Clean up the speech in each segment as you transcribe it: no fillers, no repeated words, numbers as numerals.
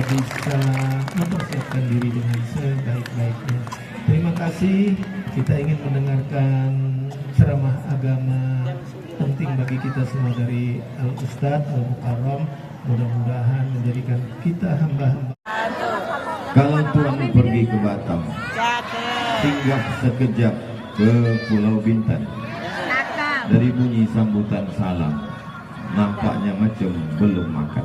Bisa mempersiapkan diri dengan sebaik-baiknya. Terima kasih. Kita ingin mendengarkan ceramah agama penting bagi kita semua dari Al-Ustadz Al-Mukarram. Mudah-mudahan menjadikan kita hamba-hamba. Kalau Tuhan pergi ke Batam, singgah sekejap ke Pulau Bintan. Dari bunyi sambutan salam, nampaknya macam belum makan.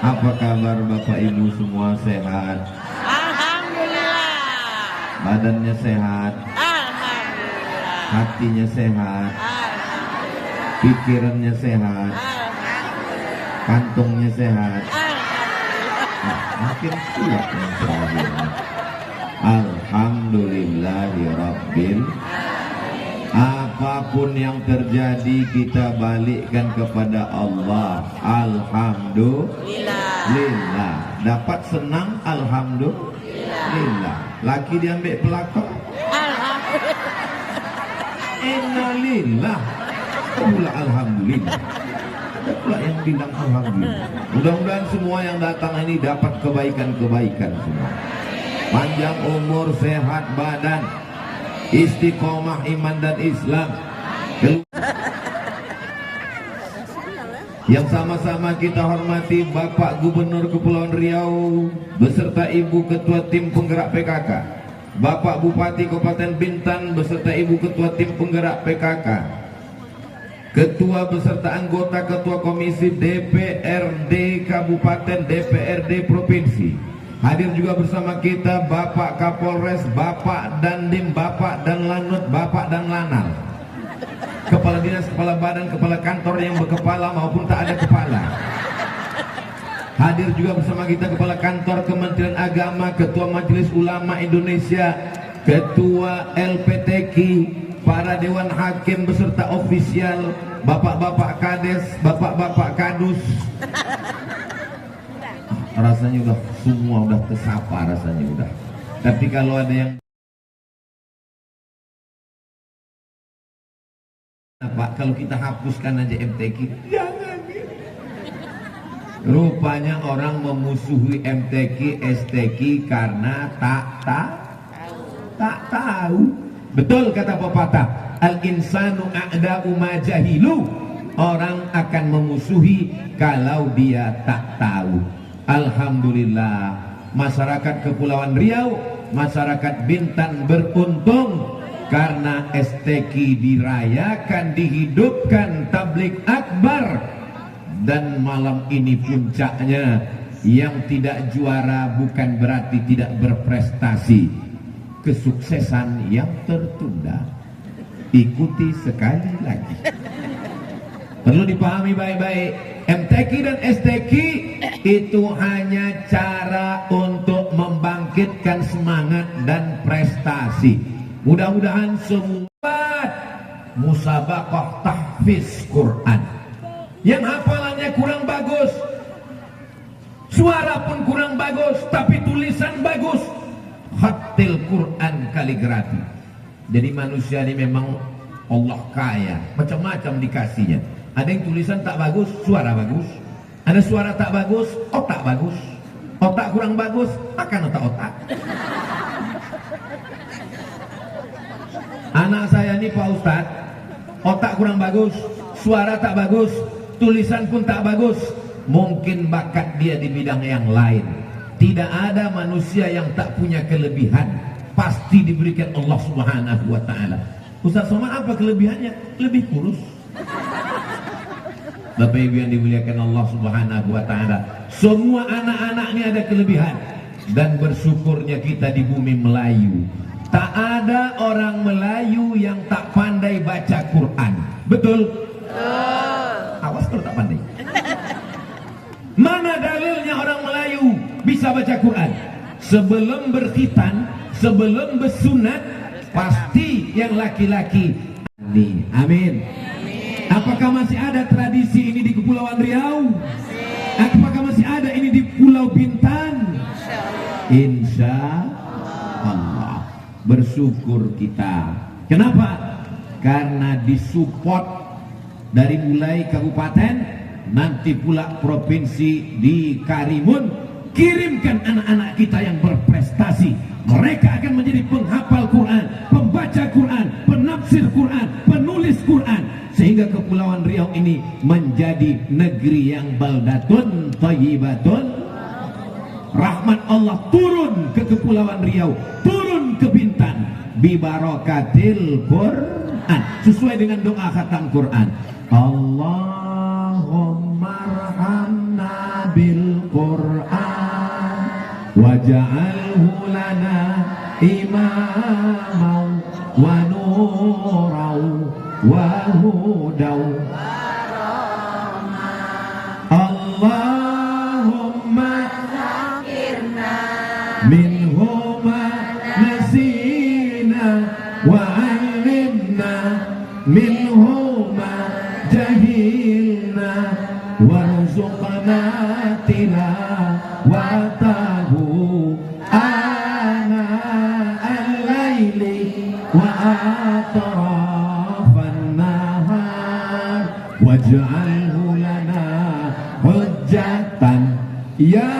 Apa kabar Bapak Ibu semua, sehat? Alhamdulillah. Badannya sehat? Alhamdulillah. Hatinya sehat? Alhamdulillah. Pikirannya sehat? Alhamdulillah. Kantongnya sehat? Alhamdulillah. Makin kuat yang terakhir. Alhamdulillahirabbil. Apapun yang terjadi kita balikkan kepada Allah. Alhamdulillah. Dapat senang, alhamdulillah. Laki diambil pelakor, alhamdulillah. Innalillah. Pula alhamdulillah. Pula yang bilang alhamdulillah. Mudah-mudahan semua yang datang ini dapat kebaikan-kebaikan semua. Panjang umur, sehat badan, istiqomah iman dan Islam. Yang sama-sama kita hormati Bapak Gubernur Kepulauan Riau beserta Ibu Ketua Tim Penggerak PKK, Bapak Bupati Kabupaten Bintan beserta Ibu Ketua Tim Penggerak PKK, ketua beserta anggota ketua komisi DPRD Kabupaten, DPRD Provinsi. Hadir juga bersama kita Bapak Kapolres, Bapak Dandim, Bapak dan Lanut, Bapak dan Lanal, kepala dinas, kepala badan, kepala kantor yang berkepala maupun tak ada kepala. Hadir juga bersama kita Kepala Kantor Kementerian Agama, Ketua Majelis Ulama Indonesia, Ketua LPTQ, para Dewan Hakim beserta ofisial, Bapak-bapak Kades, Bapak-bapak Kadus. Rasanya udah semua udah tersapa rasanya udah. Tapi kalau ada yang Pak, kalau kita hapuskan aja MTQ, jangan. Rupanya orang memusuhi MTQ, STQ karena tak tahu. Betul kata pepatah, al-insanu a'da'u ma jahilu. Orang akan memusuhi kalau dia tak tahu. Alhamdulillah, masyarakat Kepulauan Riau, masyarakat Bintan beruntung karena STQ dirayakan, dihidupkan tabligh akbar. Dan malam ini puncaknya, yang tidak juara bukan berarti tidak berprestasi. Kesuksesan yang tertunda ikuti sekali lagi. Perlu dipahami baik-baik, MTQ dan STQ itu hanya cara untuk membangkitkan semangat dan prestasi. Mudah-mudahan semua musabaqah tahfiz Quran. Yang hafalannya kurang bagus, suara pun kurang bagus, tapi tulisan bagus, khatil Quran kaligrafi. Jadi manusia ini memang Allah kaya, macam-macam dikasihnya. Ada yang tulisan tak bagus, suara bagus. Ada suara tak bagus, otak bagus. Otak kurang bagus, akan otak-otak. Anak saya ini Pak Ustadz, otak kurang bagus, suara tak bagus, tulisan pun tak bagus. Mungkin bakat dia di bidang yang lain. Tidak ada manusia yang tak punya kelebihan, pasti diberikan Allah Subhanahu wa ta'ala. Ustaz Somad apa kelebihannya? Lebih kurus. Bapak Ibu yang dimuliakan Allah Subhanahu wa ta'ala, semua anak-anak ini ada kelebihan. Dan bersyukurnya kita di bumi Melayu, tak ada orang Melayu yang tak pandai baca Quran. Betul? Awas kalau tak pandai. Mana dalilnya orang Melayu bisa baca Quran? Sebelum berkhitan, sebelum bersunat, pasti yang laki-laki. Amin. Apakah masih ada tradisi ini di Kepulauan Riau? Apakah masih ada ini di Pulau Bintan? Insya Allah. Bersyukur kita. Kenapa? Karena disupport dari mulai kabupaten, nanti pula provinsi di Karimun. Kirimkan anak-anak kita yang berprestasi. Mereka akan menjadi penghafal Quran, pembaca Quran, penafsir Quran, penulis Quran, sehingga Kepulauan Riau ini menjadi negeri yang baldatun thayyibatun. Rahmat Allah turun ke Kepulauan Riau, turun ke Bintan, bibarakatil Quran, sesuai dengan doa khatam Quran. Allahumma arhamna bil Quran waj'alhu lana imaman wa nuran wa hudan. Allahumma zakirna minhuma nasina wa 'allimna minhuma jahilna warzuqna tilawatahu ana al-laili wa atrafan nahar waj'alhu lana hujjatan ya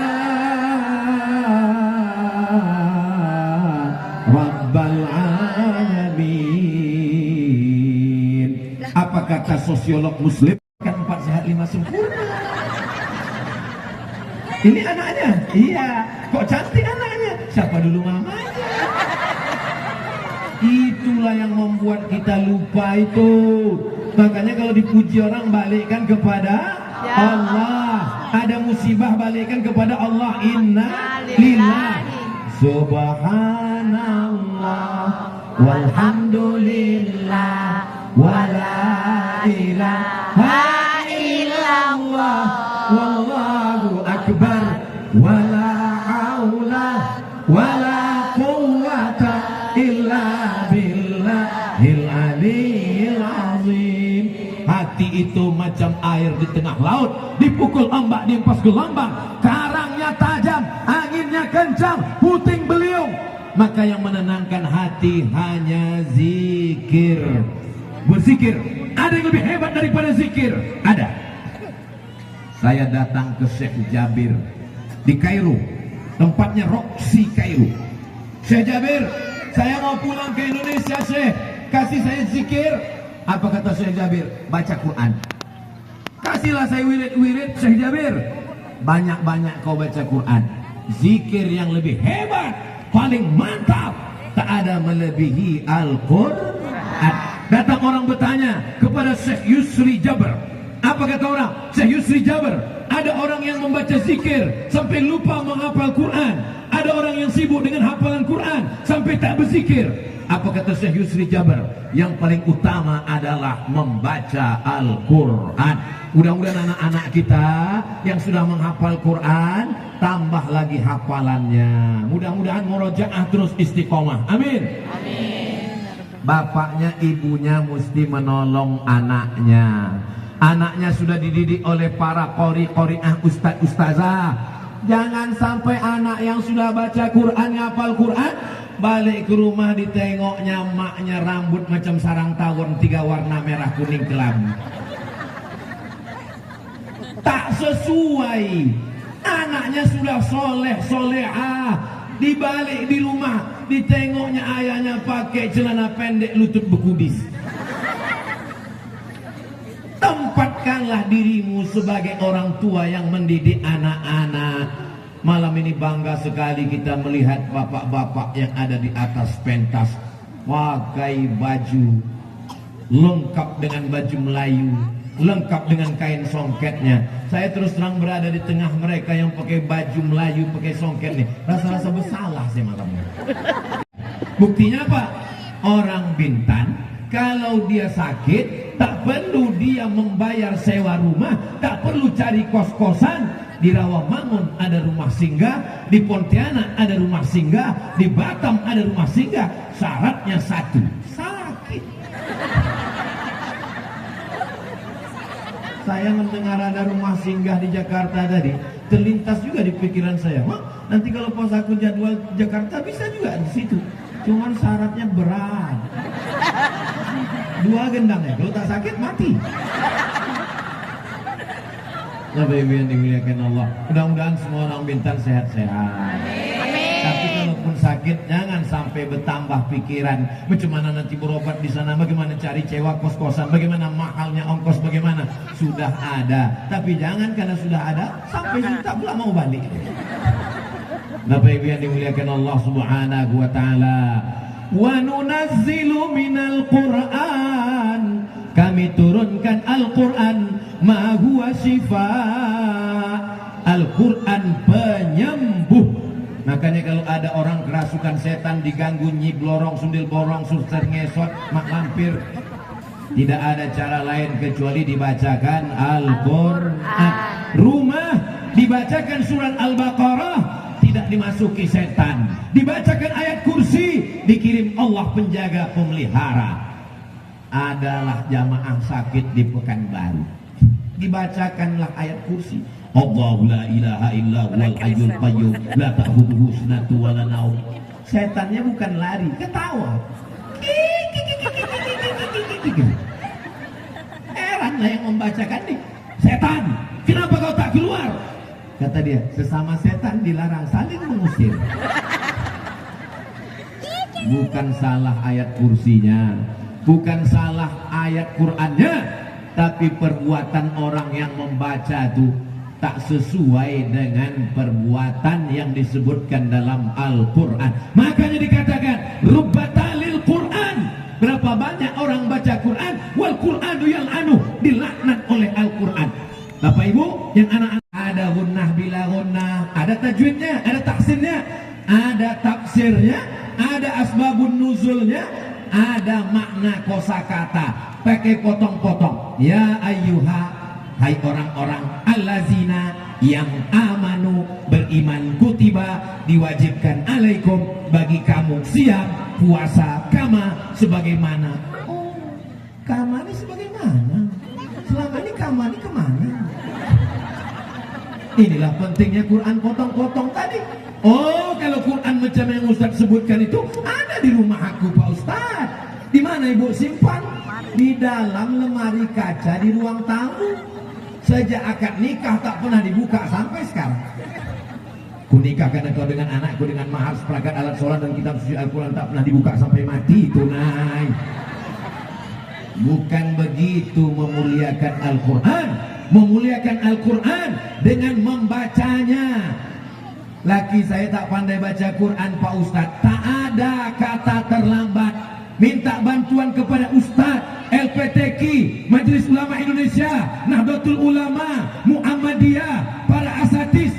rabbal alamin. Apa kata sosiolog muslim? Kan 4 sehat 5 sempurna. Ini anaknya, iya. Kok cantik anaknya? Siapa dulu mamanya? Itulah yang membuat kita lupa itu. Makanya kalau dipuji orang balikkan kepada Allah. Ada musibah balikkan kepada Allah. Inna lillahi. Subhanallah walhamdulillah wala ilaha illallah wallahu akbar wala haula wala quwwata illa billahil aliyyil azim. Hati itu macam air di tengah laut, dipukul ombak, dihempas gelombang, karangnya tajam, anginnya kencang, puting beliung. Maka yang menenangkan hati hanya zikir. Berzikir. Ada yang lebih hebat daripada zikir? Ada. Saya datang ke Syekh Jabir di Kairo, tempatnya Roxy Kairo. Syekh Jabir, saya mau pulang ke Indonesia, Syekh, kasih saya zikir. Apa kata Syekh Jabir? Baca Quran. Kasihlah saya wirid-wirid, Syekh Jabir. Banyak-banyak kau baca Quran. Zikir yang lebih hebat, paling mantap, tak ada melebihi Al-Quran. Datang orang bertanya kepada Syekh Yusri Jabir. Apa kata orang? Syekh Yusri Jabir, ada orang yang membaca zikir sampai lupa menghafal Quran. Ada orang yang sibuk dengan hafalan Quran sampai tak berzikir. Apa kata Syekh Yusri Jabir? Yang paling utama adalah membaca Al-Quran. Mudah-mudahan anak-anak kita yang sudah menghafal Quran tambah lagi hafalannya. Mudah-mudahan murojaah terus istiqomah. Amin. Bapaknya, ibunya mesti menolong anaknya. Anaknya sudah dididik oleh para qori-qoriah, ustaz-ustazah. Jangan sampai anak yang sudah baca Quran, ngapal Quran, balik ke rumah ditengoknya maknya rambut macam sarang tawon 3 warna merah kuning kelabu. Tak sesuai. Anaknya sudah soleh solehah, dibalik di rumah ditengoknya ayahnya pakai celana pendek lutut bekudis. Tempatkanlah dirimu sebagai orang tua yang mendidik anak-anak. Malam ini bangga sekali kita melihat bapak-bapak yang ada di atas pentas pakai baju lengkap dengan baju Melayu, lengkap dengan kain songketnya. Saya terus terang berada di tengah mereka yang pakai baju Melayu, pakai songket nih. Rasa-rasa bersalah saya malam ini. Buktinya apa? Orang Bintan kalau dia sakit tak perlu dia membayar sewa rumah, tak perlu cari kos-kosan. Di Rawamangun ada rumah singgah, di Pontianak ada rumah singgah, di Batam ada rumah singgah. Syaratnya satu, sakit. Saya mendengar ada rumah singgah di Jakarta tadi, terlintas juga di pikiran saya, nanti kalau pas aku jadwal Jakarta bisa juga di situ. Cuman syaratnya berat. 2 gendang ya, kalau tak sakit mati. Bapak Ibu yang dimuliakan Allah, mudah-mudahan semua orang Bintan sehat-sehat. Tapi kalaupun sakit jangan sampai bertambah pikiran. Bagaimana nanti berobat di sana, bagaimana cari sewa kos-kosan, bagaimana mahalnya ongkos, bagaimana. Sudah ada, tapi jangan karena sudah ada sampai juta pula mau balik. Bapak Ibu yang dimuliakan Allah Subhanahu wa taala, wa nunazzilu minal Qur'an, kami turunkan Al-Quran, ma huwa syifa, Al-Quran penyembuh. Makanya kalau ada orang kerasukan setan, diganggu, nyiblorong, sundil borong, suster ngesot, mak lampir, tidak ada cara lain kecuali dibacakan Al-Quran. Rumah dibacakan surat Al-Baqarah, tidak dimasuki setan. Dibacakan ayat kursi, dikirim Allah penjaga pemelihara. Adalah jamaah sakit di Pekanbaru, dibacakanlah ayat kursi. Allahu la ilaha illa huwal hayyul qayyum la ta'khudhuhu sinatun wa la naum. Setannya bukan lari, ketawa. Heranlah yang membacakan nih. Setan, kenapa kau tak keluar? Kata dia, sesama setan dilarang saling mengusir. Bukan salah ayat kursinya, bukan salah ayat Qur'annya, tapi perbuatan orang yang membaca itu tak sesuai dengan perbuatan yang disebutkan dalam Al-Quran. Makanya dikatakan rubbatalil Quran, berapa banyak orang baca Quran wal Qur'anu yang dilaknat oleh Al-Qur'an. Bapak Ibu, yang anak-anak ada gunnah bila gunnah, ada tajwidnya, ada taksirnya, ada tafsirnya, ada asbabun nuzulnya, ada makna kosakata, pakai potong-potong. Ya ayyuha, hai orang-orang allazina yang amanu, beriman, kutiba, diwajibkan, alaikum, bagi kamu, siam, puasa, kama, sebagaimana. Oh, kama ini sebagaimana? Selama ini kama ini kemana? Inilah pentingnya Quran potong-potong tadi. Oh, kalau Quran macam yang Ustaz sebutkan itu ada di rumah aku, Pak Ustaz. Di mana Ibu simpan? Di dalam lemari kaca di ruang tamu. Sejak akad nikah tak pernah dibuka sampai sekarang. Ku nikahkan engkau dengan anakku dengan mahar seperangkat alat sholat dan kitab suci Al-Quran, tak pernah dibuka sampai mati, tunai. Bukan begitu memuliakan Al-Quran. Memuliakan Al-Quran dengan membacanya. Laki saya tak pandai baca Quran, Pak Ustaz. Tak ada kata terlambat. Minta bantuan kepada Ustaz, LPTQ, Majelis Ulama Indonesia, Nahdlatul Ulama, Muhammadiyah, para asatis.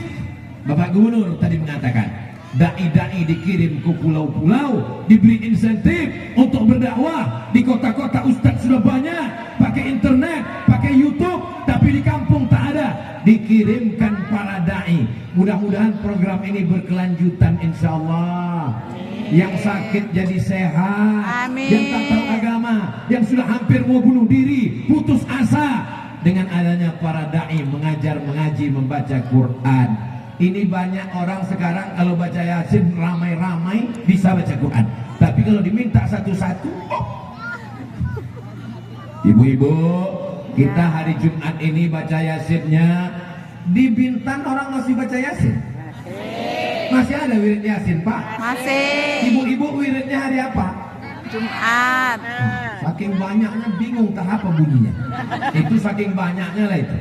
Bapak Gubernur tadi mengatakan, dai-dai dikirim ke pulau-pulau, diberi insentif untuk berdakwah. Di kota-kota Ustaz sudah banyak, pakai internet, pakai YouTube, tapi di kampung tak ada. Dikirimkan para dai. Mudah-mudahan program ini berkelanjutan, insya Allah. Yang sakit jadi sehat. Amin. Yang tak tahu agama, yang sudah hampir mau bunuh diri, putus asa, dengan adanya para dai mengajar, mengaji, membaca Quran. Ini banyak orang sekarang kalau baca Yasin ramai-ramai bisa baca Quran, tapi kalau diminta satu-satu, ibu-ibu, kita hari Jumat ini baca Yasinnya. Di Bintan orang masih baca Yasin? Masih ada wirid Yasin, Pak? Masih. Ibu-ibu wiridnya hari apa? Jumat. Saking banyaknya bingung tak apa bunyinya. Itu saking banyaknya lah itu.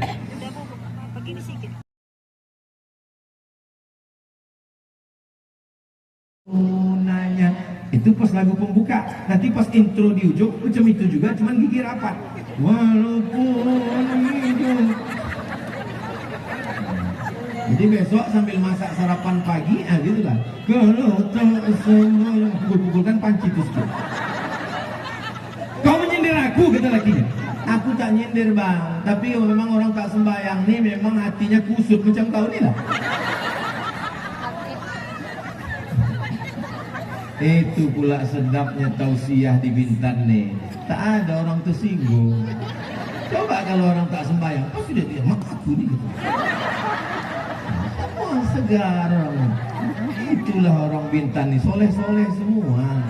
Nanya itu pas lagu pembuka, nanti pas intro di ujung macam itu juga, cuman gigi rapat. Walaupun hidup. Jadi besok sambil masak sarapan pagi, gitu lah. Kalau tak semua yang pukul-pukulkan panci terus. Kau menyindir aku, kata lakinya. Aku tak nyindir bang, tapi memang orang tak sembahyang nih memang hatinya kusut macam kau ni lah. Itu pula sedapnya tausiah di Bintan nih. Tak ada orang tersinggung. Coba kalau orang tak sembahyang, pasti dia bilang, mak aku nih gitu. Wah, segar orang. Itulah orang Bintan nih, soleh-soleh semua.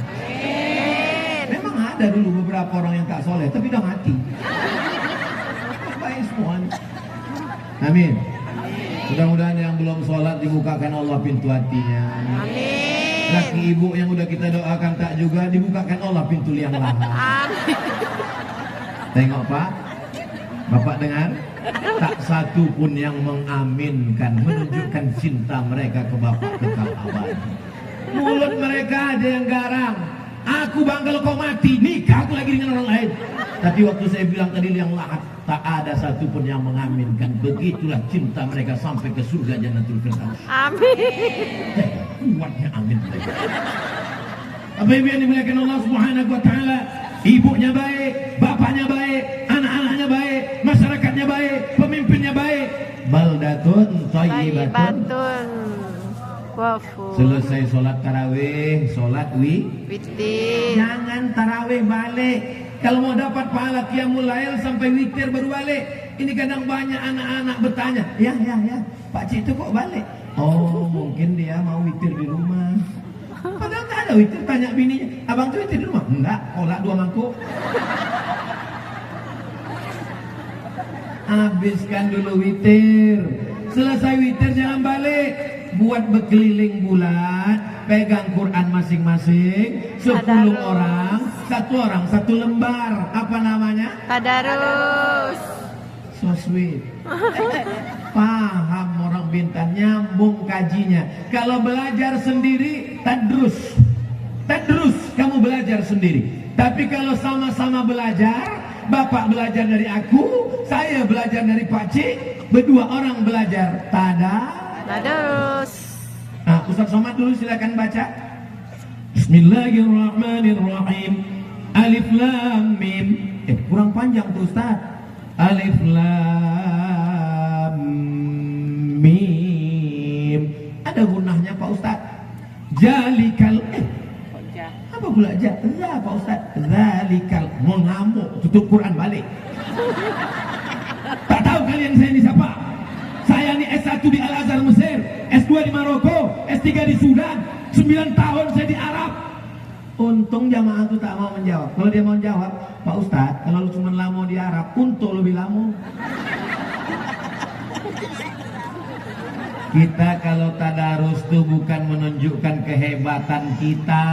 Memang ada dulu beberapa orang yang tak soleh, tapi udah mati. Baik semua. Amin. Mudah-mudahan yang belum sholat dibukakan Allah pintu hatinya. Amin. Laki ibu yang udah kita doakan tak juga dibukakan Allah pintu liang lahat. Amin. Tengok Pak, Bapak dengar? Tak satu pun yang mengaminkan, menunjukkan cinta mereka ke Bapak kekal abadi. Mulut mereka aja yang garang. Aku bang kalau kau mati, nikah aku lagi dengan orang lain. Tapi waktu saya bilang tadi liang lahat, tak ada satu pun yang mengaminkan. Begitulah cinta mereka sampai ke surga Jannatul Firdaus. Amin. Kuatnya amin. Apa ibu yang dimuliakan Allah Subhanahu wa taala, ibunya baik, bapaknya baik, anak-anaknya baik, masyarakatnya baik, pemimpinnya baik. Baldatun thayyibatun. Wafu. Selesai sholat tarawih, sholat Witir. jangan tarawih balik. Kalau mau dapat pahala qiyamul lail sampai witir baru balik. Ini kadang banyak anak-anak bertanya, ya Pak Cik itu kok balik? Oh, mungkin dia mau witir di rumah. Padahal tak ada witir, tanya bininya, abang tuh witir di rumah? Enggak, kolak 2 mangkuk. Habiskan dulu witir. Selesai witir jangan balik. Buat berkeliling bulat, pegang Quran masing-masing, 10 orang, satu lembar. Apa namanya? Tadarus. So sweet. Paham orang Bintan, nyambung kajinya. Kalau belajar sendiri, tadrus, kamu belajar sendiri. Tapi kalau sama-sama belajar, Bapak belajar dari aku, saya belajar dari Pak Cik, berdua orang belajar. Tadarus. Nah, Ustaz Somad dulu silakan baca. Bismillahirrahmanirrahim. Alif Lam Mim. Kurang panjang tuh Ustaz. Alif Lam Mim. Ada gunanya Pak Ustaz. Jalikal apa pula aja? Pak Ustaz. Zalikal mau ngamuk, tutup Quran balik. Tak tahu kalian saya ini siapa? Saya ini S1 di Al-Azhar Mesir, S2 di Maroko, S3 di Sudan, 9 tahun saya di Arab. Untung jamaah itu tak mau menjawab. Kalau dia mau jawab, Pak Ustadz, kalau lu cuma lama di Arab, untuk lebih lama. Kita kalau tadarus itu bukan menunjukkan kehebatan kita,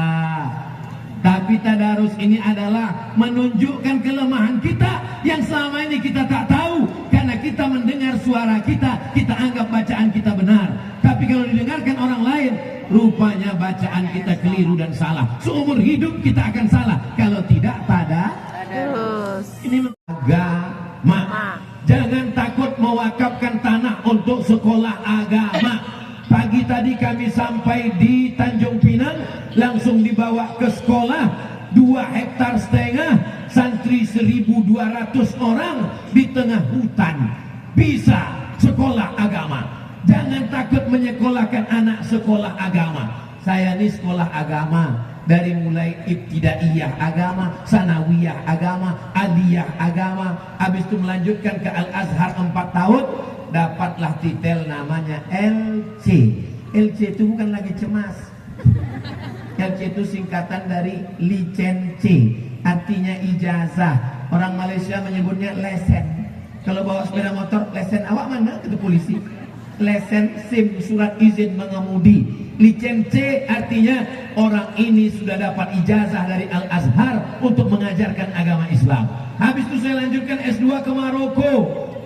tapi tadarus ini adalah menunjukkan kelemahan kita yang selama ini kita tak tahu. Karena kita mendengar suara kita, kita anggap bacaan kita benar. Tapi kalau didengarkan orang lain, rupanya bacaan kita keliru dan salah. Seumur hidup kita akan salah kalau tidak Tadarus. ini agama. Jangan takut mewakafkan tanah untuk sekolah agama. Pagi tadi kami sampai di Tanjung Pinang, langsung dibawa ke sekolah 2,5 hektar, santri 1.200 orang di tengah hutan. Bisa sekolah agama. Jangan takut menyekolahkan anak sekolah agama. Saya ini sekolah agama, dari mulai ibtidaiyah agama, sanawiyah agama, aliyah agama, habis itu melanjutkan ke Al-Azhar 4 tahun, dapatlah titel namanya LC. LC itu bukan lagi cemas. LC itu singkatan dari licensi, artinya ijazah. Orang Malaysia menyebutnya lesen. Kalau bawa sepeda motor, lesen awak mana? Itu polisi. Lesen SIM, surat izin mengemudi. Licensi artinya orang ini sudah dapat ijazah dari Al-Azhar untuk mengajarkan agama Islam. Habis itu saya lanjutkan S2 ke Maroko.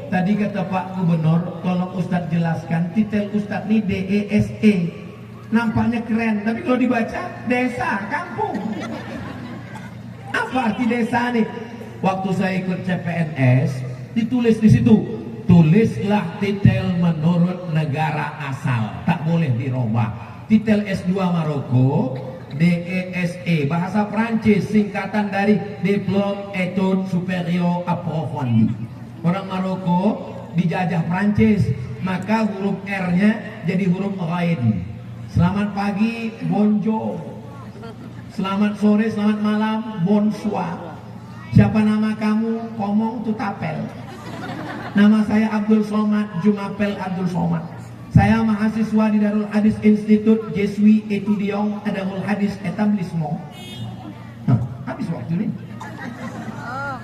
Tadi kata Pak Gubernur, tolong Ustadz jelaskan titel Ustadz ini DESE. Nampaknya keren, tapi kalau dibaca desa, kampung. Apa arti desa nih? Waktu saya ikut CPNS, ditulis di situ, tulislah titel menurut negara asal, tak boleh dirubah. Titel S2 Maroko, DESE, bahasa Prancis, singkatan dari Diplôme Études Supérieures Approfondies. Orang Maroko dijajah Prancis, maka huruf R-nya jadi huruf Ghain. Selamat pagi, bonjour. Selamat sore, selamat malam, bonsoir. Siapa nama kamu? Komong Tutapel. Nama saya Abdul Somad Jumapel Abdul Somad. Saya mahasiswa di Darul Hadis Institute Jesui Etudiant Darul Hadis Etablissement. Nah, habis waktu ini.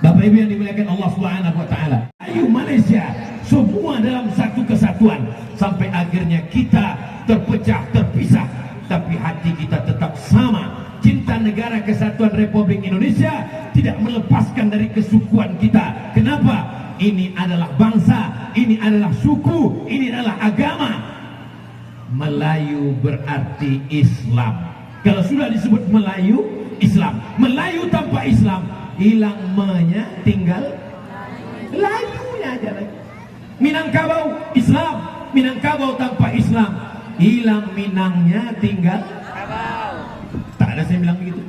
Bapak Ibu yang dimuliakan Allah Subhanahu wa taala. Ayo Malaysia, semua dalam satu kesatuan sampai akhirnya kita terpecah, terpisah, tapi hati kita tetap sama. Cinta negara kesatuan Republik Indonesia tidak melepaskan dari kesukuan kita. Kenapa? Ini adalah bangsa, ini adalah suku, ini adalah agama. Melayu berarti Islam. Kalau sudah disebut Melayu, Islam. Melayu tanpa Islam, hilang me-nya, tinggal Layunya aja lagi. Minangkabau, Islam. Minangkabau tanpa Islam, hilang Minangnya, tinggal tak ada saya bilang begitu.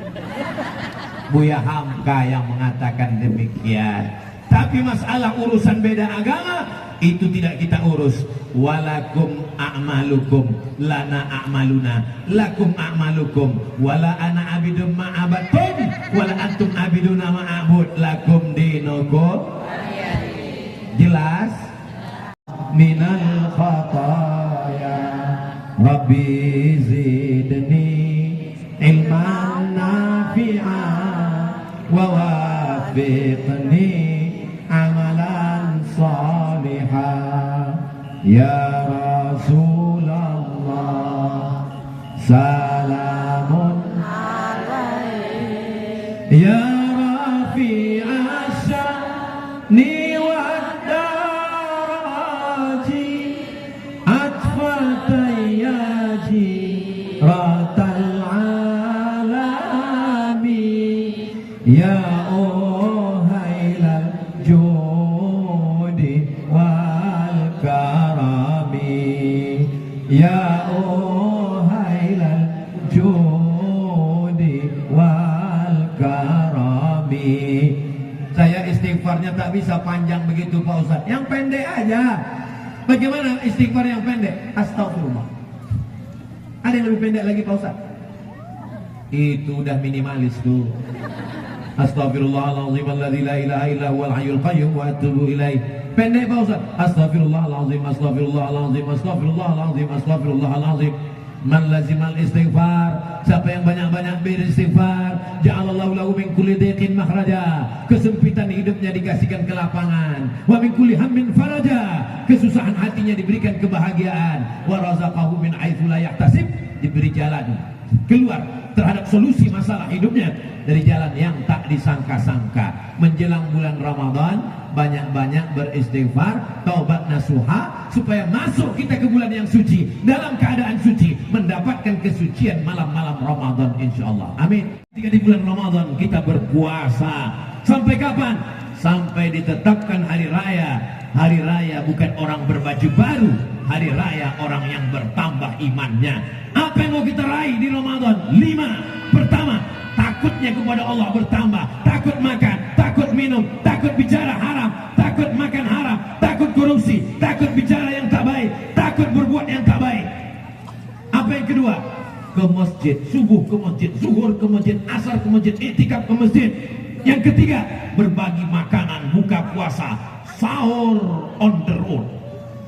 Buya Hamka yang mengatakan demikian. Tapi masalah urusan beda agama itu tidak kita urus. Walakum a'malukum lana a'maluna lakum a'malukum wala ana abidum ma'abatum wala antum abiduna ma'abud lakum dinukum. Jelas? Minal khataya Rabbi zidni ilman nafi'an wa wafiqni amalan salihah ya Rasulullah salamun alaik ya rafi'as sya'ni wad daraji atfatayyaji ratal alami ya uhailal Ya uhailal judi wal karami. Saya istighfarnya tak bisa panjang begitu Pak Ustadz, yang pendek aja. Bagaimana istighfar yang pendek? Astagfirullah. Ada yang lebih pendek lagi Pak Ustadz? Itu udah minimalis tuh. Astaghfirullahaladzim alladzi la ilaha illa huwal hayyul qayyum wa atubu ilaih. Pendek Pak Ustaz. Astaghfirullahaladzim, astaghfirullahaladzim, astaghfirullahaladzim, astaghfirullahaladzim. Man lazimal istighfar, siapa yang banyak-banyak beristighfar, ja'alallahu lahu min kulli dhiqin makhraja, kesempitan hidupnya dikasihkan kelapangan, wa min kulli hammin faraja, kesusahan hatinya diberikan kebahagiaan, wa razaqahu min haitsu la yahtasib, diberi jalan keluar terhadap solusi masalah hidupnya dari jalan yang tak disangka-sangka. Menjelang bulan Ramadan, banyak-banyak beristighfar, taubat nasuha, supaya masuk kita ke bulan yang suci, dalam keadaan suci, mendapatkan kesucian malam-malam Ramadan insyaallah. Amin. Ketika di bulan Ramadan kita berpuasa, sampai kapan? Sampai ditetapkan hari raya. Hari raya bukan orang berbaju baru, hari raya orang yang bertambah imannya. Apa yang mau kita raih di Ramadan? 5. Pertama, takutnya kepada Allah bertambah. Takut makan, takut minum, takut bicara haram, takut makan haram, takut korupsi, takut bicara yang tak baik, takut berbuat yang tak baik. Apa yang kedua? Ke masjid, subuh ke masjid, zuhur ke masjid, asar ke masjid, iktikaf ke masjid. Yang ketiga, berbagi makanan buka puasa, sahur on the road,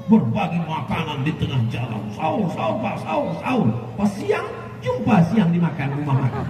berbagi makanan di tengah jalan, sahur, sahur, Pak, sahur, sahur. Pas siang, jumpa siang dimakan rumah makan.